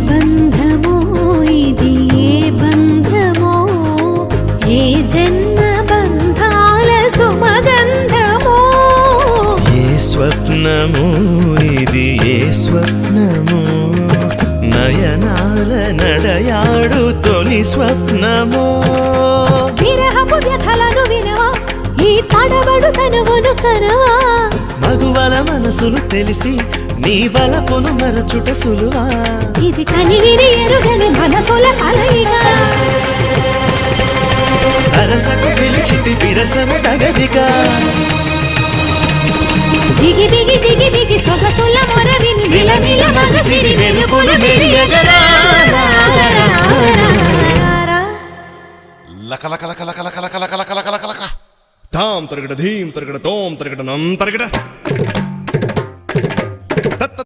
బంధమో ఇది ఏ బంధమో ఏ జన్మ బంధాల సుమగంధమో ఏ స్వప్నమో ఇది ఏ స్వప్నమో నయనాల నడయాడు తొలి స్వప్నమో విరహపు వ్యథలను వినవా ఈ తడబడు తనువును కనవా మగువల మనసులు తెలిసి నీ వలపును మరచుట సులువా ఇది కనివిని ఎరుగని మనసుల కలయిక సరసకు పిలిచితి విరసము తగదిగా జిగి బిగి జిగి బిగి సొగసుల మొరవిని నిలనిల మగసిరి వెలుగులు మెరియగరా లక లక లక లక లక లక లక లక లక లక తాం తరగడ ధీం తరగడ తోం తరగడ నం తరగడ